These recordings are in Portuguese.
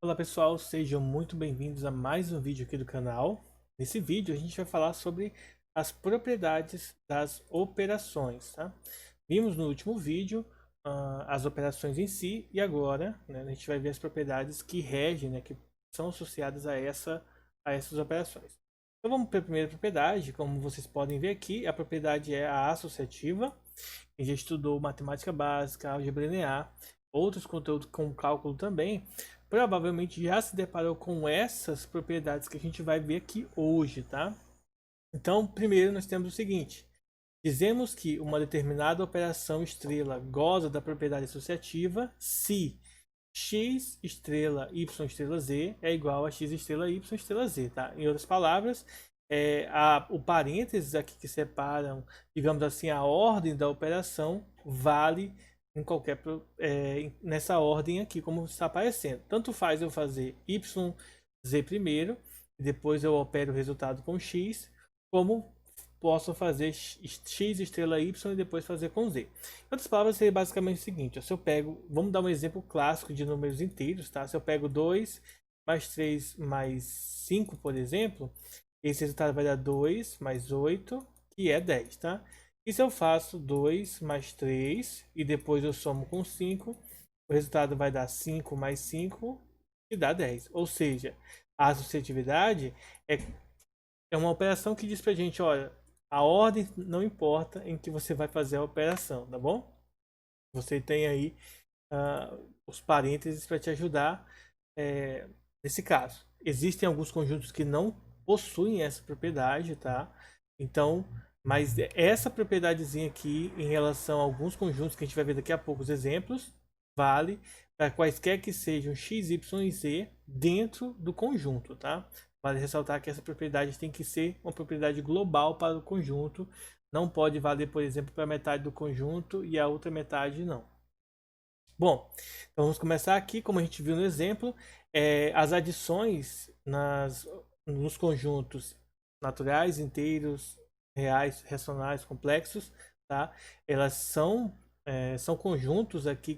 Olá pessoal, sejam muito bem-vindos a mais um vídeo aqui do canal. Nesse vídeo a gente vai falar sobre as propriedades das operações, tá? Vimos no último vídeo as operações em si e agora, né, a gente vai ver as propriedades que regem, né, que são associadas a essas operações. Então vamos para a primeira propriedade. Como vocês podem ver aqui, a propriedade é a associativa. Quem já estudou matemática básica, álgebra linear, outros conteúdos com cálculo também, provavelmente já se deparou com essas propriedades que a gente vai ver aqui hoje, tá? Então, primeiro nós temos o seguinte: dizemos que uma determinada operação estrela goza da propriedade associativa se x estrela y estrela z é igual a x estrela y estrela z, tá? Em outras palavras, o parênteses aqui que separam, digamos assim, a ordem da operação vale em qualquer nessa ordem aqui como está aparecendo. Tanto faz eu fazer y z primeiro e depois eu opero o resultado com x, como posso fazer x estrela y e depois fazer com z. Em outras palavras, seria basicamente o seguinte: se eu pego, vamos dar um exemplo clássico de números inteiros, tá? Se eu pego 2 mais 3 mais 5, por exemplo, esse resultado vai dar 2 mais 8, que é 10, tá? E se eu faço 2 mais 3 e depois eu somo com 5, o resultado vai dar 5 mais 5, que dá 10. Ou seja, a associatividade é uma operação que diz pra gente, olha, a ordem não importa em que você vai fazer a operação, tá bom? Você tem aí os parênteses para te ajudar nesse caso. Existem alguns conjuntos que não possuem essa propriedade, tá? Então, mas essa propriedadezinha aqui, em relação a alguns conjuntos que a gente vai ver daqui a pouco os exemplos, vale para quaisquer que sejam x, y e z dentro do conjunto, tá? Vale ressaltar que essa propriedade tem que ser uma propriedade global para o conjunto. Não pode valer, por exemplo, para metade do conjunto e a outra metade não. Bom, então vamos começar aqui, como a gente viu no exemplo, as adições nos conjuntos naturais, inteiros, reais, racionais, complexos, tá? Elas são conjuntos aqui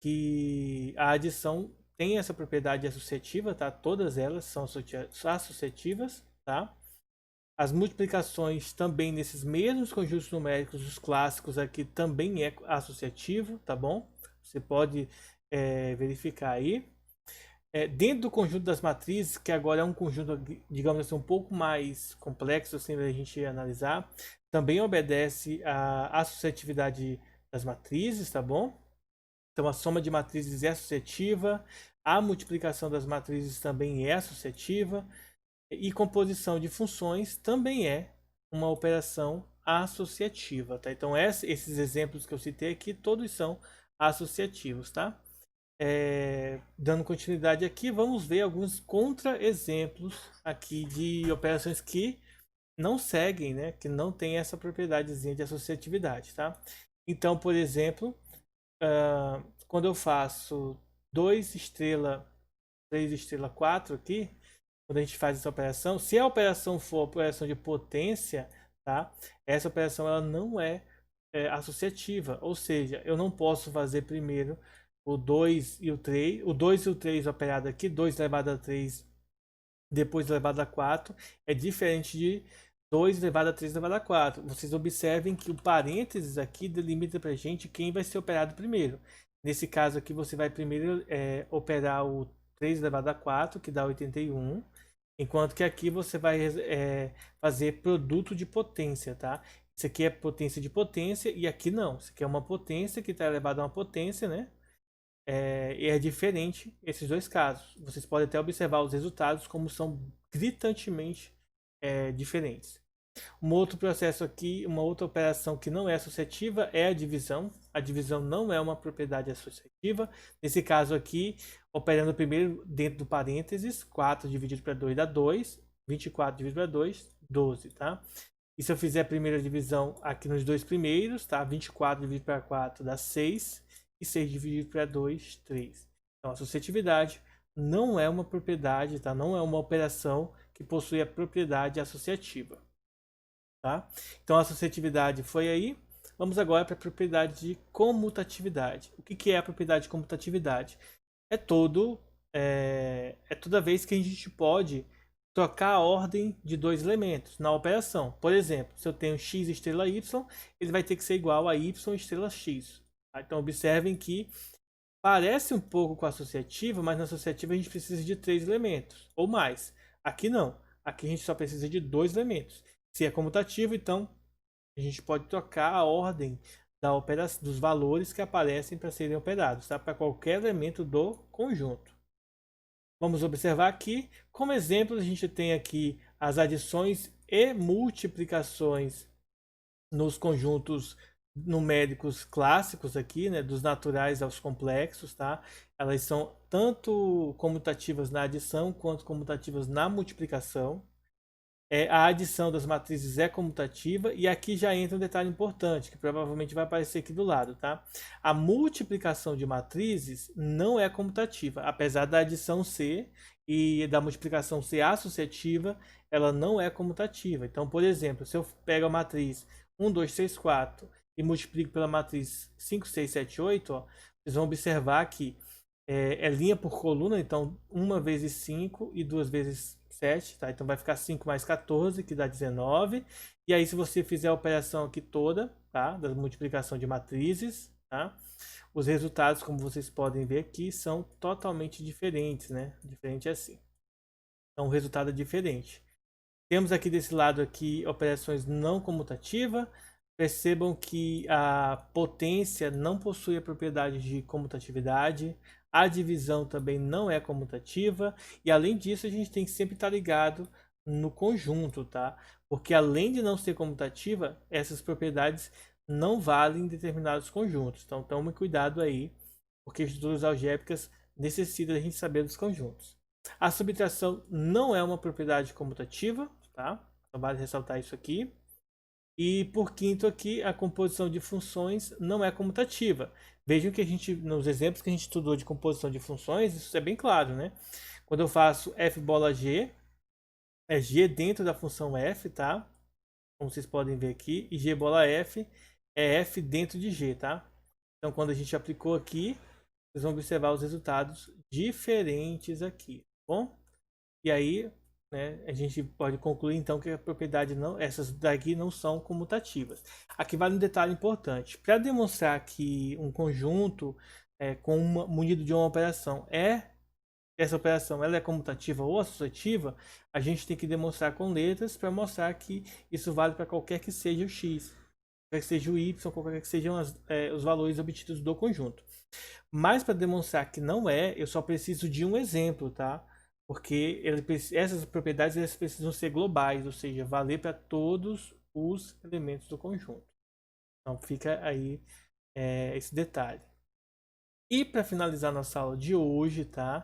que a adição tem essa propriedade associativa, tá? Todas elas são associativas, tá? As multiplicações também nesses mesmos conjuntos numéricos, os clássicos aqui também é associativo, tá bom? Você pode verificar aí. Dentro do conjunto das matrizes, que agora é um conjunto, digamos assim, um pouco mais complexo assim, da gente analisar, também obedece à associatividade das matrizes, tá bom? Então a soma de matrizes é associativa, a multiplicação das matrizes também é associativa, e composição de funções também é uma operação associativa, tá? Então esses exemplos que eu citei aqui, todos são associativos, tá? Dando continuidade aqui, vamos ver alguns contra-exemplos aqui de operações que não seguem, né? Que não tem essa propriedadezinha de associatividade, tá? Então, por exemplo, quando eu faço 2 estrela, 3 estrela 4 aqui, quando a gente faz essa operação, se a operação for operação de potência, tá? Essa operação ela não associativa, ou seja, eu não posso fazer primeiro o 2 e o 3, o 2 e o 3 operado aqui, 2 elevado a 3, depois elevado a 4, é diferente de 2 elevado a 3 elevado a 4. Vocês observem que o parênteses aqui delimita para a gente quem vai ser operado primeiro. Nesse caso aqui, você vai primeiro operar o 3 elevado a 4, que dá 81, enquanto que aqui você vai fazer produto de potência, tá? Isso aqui é potência de potência e aqui não. Isso aqui é uma potência que está elevada a uma potência, né? E é diferente esses dois casos. Vocês podem até observar os resultados como são gritantemente diferentes. Um outro processo aqui, uma outra operação que não é associativa é a divisão. A divisão não é uma propriedade associativa. Nesse caso aqui, operando primeiro dentro do parênteses, 4 dividido para 2 dá 2, 24 dividido para 2, 12, tá? E se eu fizer a primeira divisão aqui nos dois primeiros, tá? 24 dividido para 4 dá 6, e 6 dividido para 2, 3. Então, a associatividade não é uma propriedade, tá? Não é uma operação que possui a propriedade associativa. Tá? Então a associatividade foi aí. Vamos agora para a propriedade de comutatividade. O que é a propriedade de comutatividade? É todo é toda vez que a gente pode trocar a ordem de dois elementos na operação. Por exemplo, se eu tenho x estrela y, ele vai ter que ser igual a y estrela x. Tá? Então observem que parece um pouco com a associativa, mas na associativa a gente precisa de três elementos ou mais. Aqui não. Aqui a gente só precisa de dois elementos. Se é comutativo, então a gente pode trocar a ordem da operação, dos valores que aparecem para serem operados, tá? Para qualquer elemento do conjunto. Vamos observar aqui, como exemplo, a gente tem aqui as adições e multiplicações nos conjuntos numéricos clássicos aqui, né, dos naturais aos complexos, tá? Elas são tanto comutativas na adição quanto comutativas na multiplicação. A adição das matrizes é comutativa e aqui já entra um detalhe importante que provavelmente vai aparecer aqui do lado, tá? A multiplicação de matrizes não é comutativa, apesar da adição ser e da multiplicação ser associativa, ela não é comutativa. Então, por exemplo, se eu pego a matriz 1, 2, 3, 4 e multiplico pela matriz 5, 6, 7, 8, ó, vocês vão observar que é linha por coluna, então 1 vezes 5 e 2 vezes 7, tá? Então vai ficar 5 mais 14, que dá 19. E aí, se você fizer a operação aqui toda, tá? Da multiplicação de matrizes, tá? Os resultados, como vocês podem ver aqui, são totalmente diferentes, né? Diferente assim. Então, o resultado é diferente. Temos aqui desse lado aqui operações não comutativas. Percebam que a potência não possui a propriedade de comutatividade. A divisão também não é comutativa. E além disso, a gente tem que sempre estar ligado no conjunto, tá? Porque além de não ser comutativa, essas propriedades não valem em determinados conjuntos. Então, tome cuidado aí, porque estruturas algébricas necessitam a gente saber dos conjuntos. A subtração não é uma propriedade comutativa, tá? Então vale ressaltar isso aqui. E por quinto aqui, a composição de funções não é comutativa. Vejam que a gente, nos exemplos que a gente estudou de composição de funções, isso é bem claro, né? Quando eu faço f bola g, é g dentro da função f, tá? Como vocês podem ver aqui. E g bola f é f dentro de g, tá? Então, quando a gente aplicou aqui, vocês vão observar os resultados diferentes aqui, tá bom? E aí, né, a gente pode concluir então que a propriedade não, essas daqui não são comutativas. Aqui vale um detalhe importante. Para demonstrar que um conjunto munido de uma operação essa operação ela é comutativa ou associativa, a gente tem que demonstrar com letras para mostrar que isso vale para qualquer que seja o x, qualquer que seja o y, qualquer que sejam os valores obtidos do conjunto. Mas para demonstrar que não é, eu só preciso de um exemplo, tá? Porque essas propriedades elas precisam ser globais, ou seja, valer para todos os elementos do conjunto. Então fica aí esse detalhe. E para finalizar nossa aula de hoje, tá?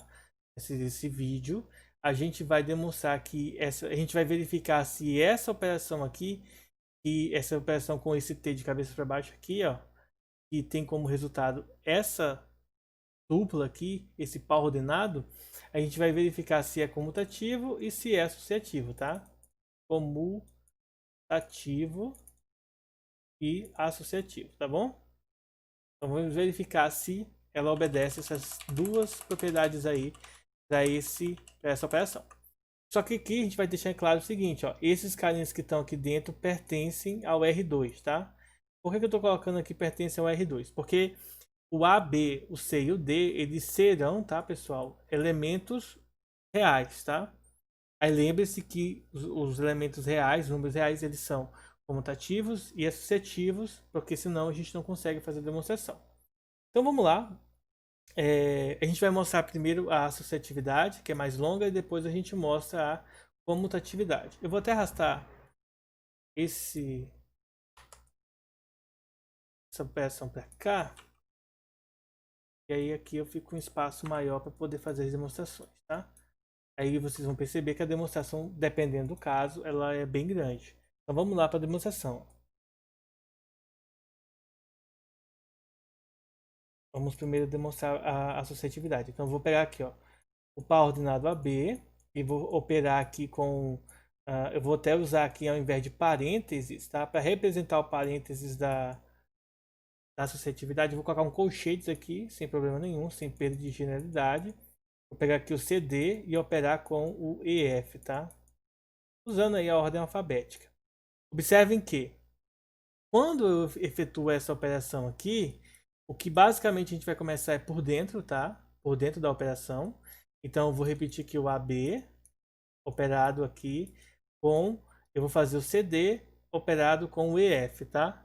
Esse vídeo, a gente vai demonstrar que a gente vai verificar se essa operação aqui, e essa operação com esse t de cabeça para baixo aqui, ó, que tem como resultado essa dupla aqui, esse par ordenado, a gente vai verificar se é comutativo e se é associativo, tá? Comutativo e associativo, tá bom? Então vamos verificar se ela obedece essas duas propriedades aí para essa operação. Só que aqui a gente vai deixar claro o seguinte, ó, esses carinhas que estão aqui dentro pertencem ao R2, tá? Por que eu estou colocando aqui pertence ao R2? Porque o A, B, o C e o D, eles serão, tá, pessoal, elementos reais, tá? Aí lembre-se que os elementos reais, os números reais, eles são comutativos e associativos, porque senão a gente não consegue fazer a demonstração. Então vamos lá. A gente vai mostrar primeiro a associatividade, que é mais longa, e depois a gente mostra a comutatividade. Eu vou até arrastar essa operação para cá. E aí aqui eu fico com um espaço maior para poder fazer as demonstrações, tá? Aí vocês vão perceber que a demonstração, dependendo do caso, ela é bem grande. Então vamos lá para a demonstração. Vamos primeiro demonstrar a associatividade. Então eu vou pegar aqui, ó, o par ordenado AB e vou operar aqui com... eu vou até usar aqui ao invés de parênteses, tá? Para representar o parênteses da associatividade, eu vou colocar um colchetes aqui, sem problema nenhum, sem perda de generalidade. Vou pegar aqui o CD e operar com o EF, tá? Usando aí a ordem alfabética. Observem que quando eu efetuo essa operação aqui, o que basicamente a gente vai começar é por dentro, tá? Por dentro da operação. Então eu vou repetir aqui o AB operado aqui com... Eu vou fazer o CD operado com o EF, tá?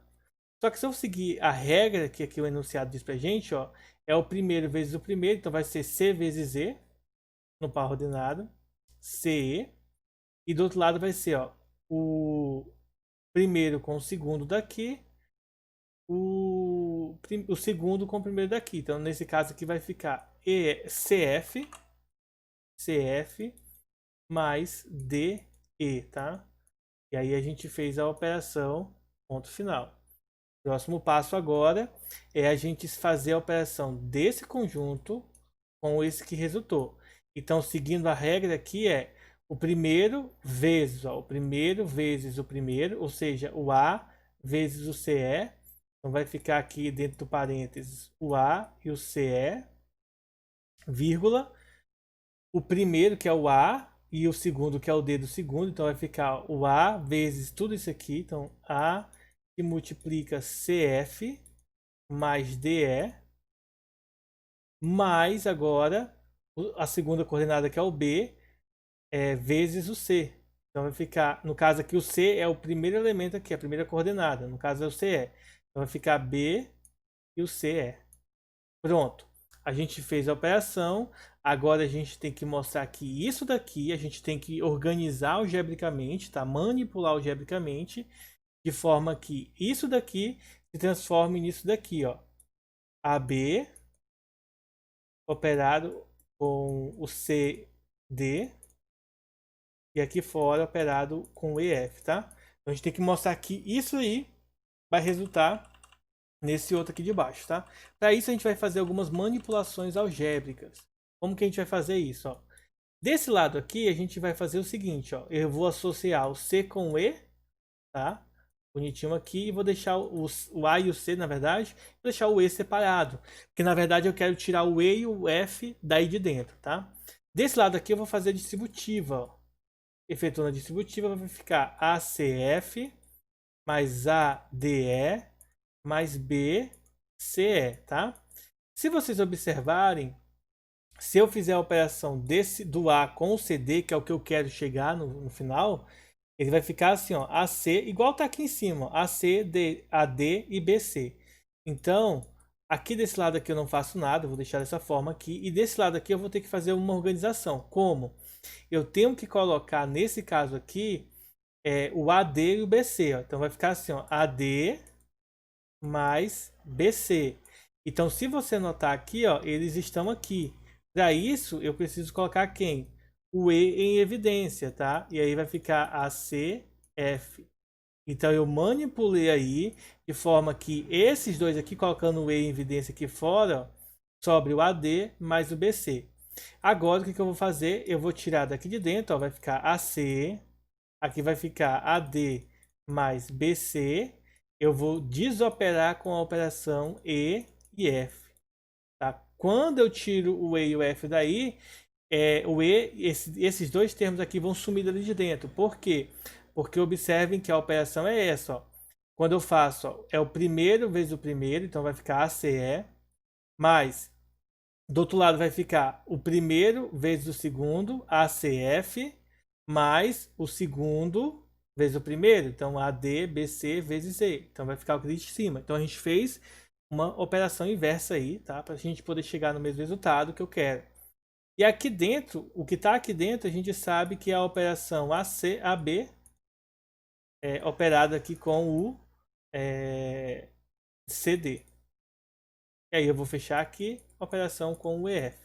Só que se eu seguir a regra que aqui o enunciado diz pra gente, ó, é o primeiro vezes o primeiro, então vai ser C vezes Z no par ordenado, CE, e do outro lado vai ser, ó, o primeiro com o segundo daqui, o segundo com o primeiro daqui. Então nesse caso aqui vai ficar CF mais DE, tá? E aí a gente fez a operação, ponto final. Próximo passo agora é a gente fazer a operação desse conjunto com esse que resultou. Então, seguindo a regra aqui é o primeiro vezes, ó, o primeiro vezes o primeiro, ou seja, o A vezes o CE. Então vai ficar aqui dentro do parênteses o A e o CE, vírgula, o primeiro que é o A e o segundo que é o D do segundo. Então vai ficar o A vezes tudo isso aqui. Então A que multiplica CF mais DE, mais agora a segunda coordenada que é o B, vezes o C. Então vai ficar, no caso aqui o C é o primeiro elemento aqui, a primeira coordenada, no caso é o CE. Então vai ficar B e o CE. Pronto, a gente fez a operação, agora a gente tem que mostrar que isso daqui a gente tem que organizar algebricamente, tá? Manipular algebricamente, de forma que isso daqui se transforme nisso daqui, ó. AB operado com o CD e aqui fora operado com o EF, tá? Então a gente tem que mostrar que isso aí vai resultar nesse outro aqui de baixo, tá? Para isso a gente vai fazer algumas manipulações algébricas. Como que a gente vai fazer isso, ó? Desse lado aqui a gente vai fazer o seguinte, ó. Eu vou associar o C com o E, tá? Bonitinho aqui, e vou deixar o A e o C, na verdade, vou deixar o E separado, porque na verdade eu quero tirar o E e o F daí de dentro, tá? Desse lado aqui eu vou fazer a distributiva, ó. Efetuando a distributiva vai ficar ACF mais ADE mais BCE, tá? Se vocês observarem, se eu fizer a operação do A com o CD, que é o que eu quero chegar no final, ele vai ficar assim, ó, AC, igual tá aqui em cima, ó, AC, AD e BC. Então, aqui desse lado aqui eu não faço nada, vou deixar dessa forma aqui. E desse lado aqui eu vou ter que fazer uma organização. Como? Eu tenho que colocar, nesse caso aqui, o AD e o BC. Ó. Então, vai ficar assim, ó, AD mais BC. Então, se você notar aqui, ó, eles estão aqui. Para isso, eu preciso colocar quem? O E em evidência, tá? E aí vai ficar ACF. Então, eu manipulei aí de forma que esses dois aqui, colocando o E em evidência aqui fora, ó, sobre o AD mais o BC. Agora, o que eu vou fazer? Eu vou tirar daqui de dentro, ó, vai ficar AC. Aqui vai ficar AD mais BC. Eu vou desoperar com a operação E e F. Tá? Quando eu tiro o E e o F daí, o E, esses dois termos aqui vão sumir dali de dentro. Por quê? Porque observem que a operação é essa. Ó. Quando eu faço, ó, é o primeiro vezes o primeiro, então vai ficar ACE, mais, do outro lado vai ficar o primeiro vezes o segundo, ACF, mais o segundo vezes o primeiro, então AD, BC vezes E. Então vai ficar o que de cima. Então a gente fez uma operação inversa aí, tá? Para a gente poder chegar no mesmo resultado que eu quero. E aqui dentro, o que está aqui dentro, a gente sabe que é a operação AC-AB operada aqui com o CD. E aí eu vou fechar aqui a operação com o EF.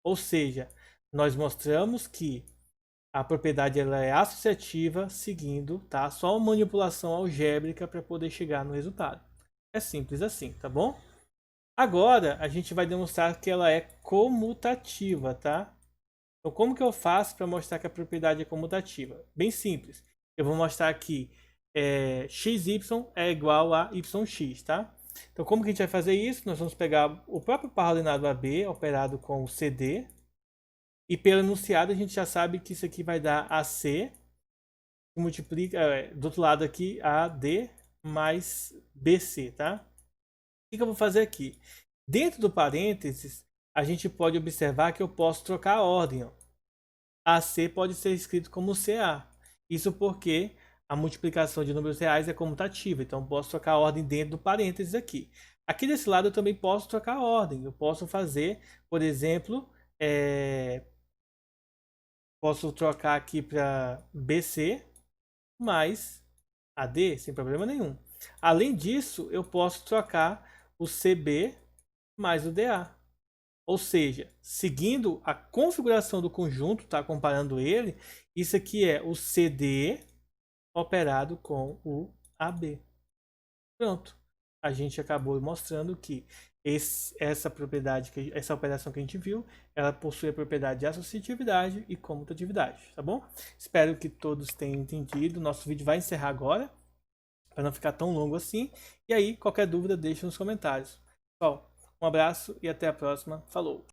Ou seja, nós mostramos que a propriedade ela é associativa seguindo, tá? Só uma manipulação algébrica para poder chegar no resultado. É simples assim, tá bom? Agora a gente vai demonstrar que ela é comutativa, tá? Então como que eu faço para mostrar que a propriedade é comutativa? Bem simples. Eu vou mostrar aqui xy é igual a yx, tá? Então como que a gente vai fazer isso? Nós vamos pegar o próprio par ordenado AB operado com o CD. E pelo enunciado a gente já sabe que isso aqui vai dar AC, que multiplica, do outro lado aqui, AD mais BC, tá? O que eu vou fazer aqui? Dentro do parênteses, a gente pode observar que eu posso trocar a ordem. Ó. AC pode ser escrito como CA. Isso porque a multiplicação de números reais é comutativa. Então, eu posso trocar a ordem dentro do parênteses aqui. Aqui desse lado, eu também posso trocar a ordem. Eu posso fazer, por exemplo, posso trocar aqui para BC mais AD, sem problema nenhum. Além disso, eu posso trocar o CB mais o DA. Ou seja, seguindo a configuração do conjunto, tá? Comparando ele, isso aqui é o CD operado com o AB. Pronto. A gente acabou mostrando que essa propriedade, essa operação que a gente viu, ela possui a propriedade de associatividade e comutatividade, tá bom? Espero que todos tenham entendido. Nosso vídeo vai encerrar agora, para não ficar tão longo assim. E aí, qualquer dúvida, deixe nos comentários. Pessoal, um abraço e até a próxima. Falou!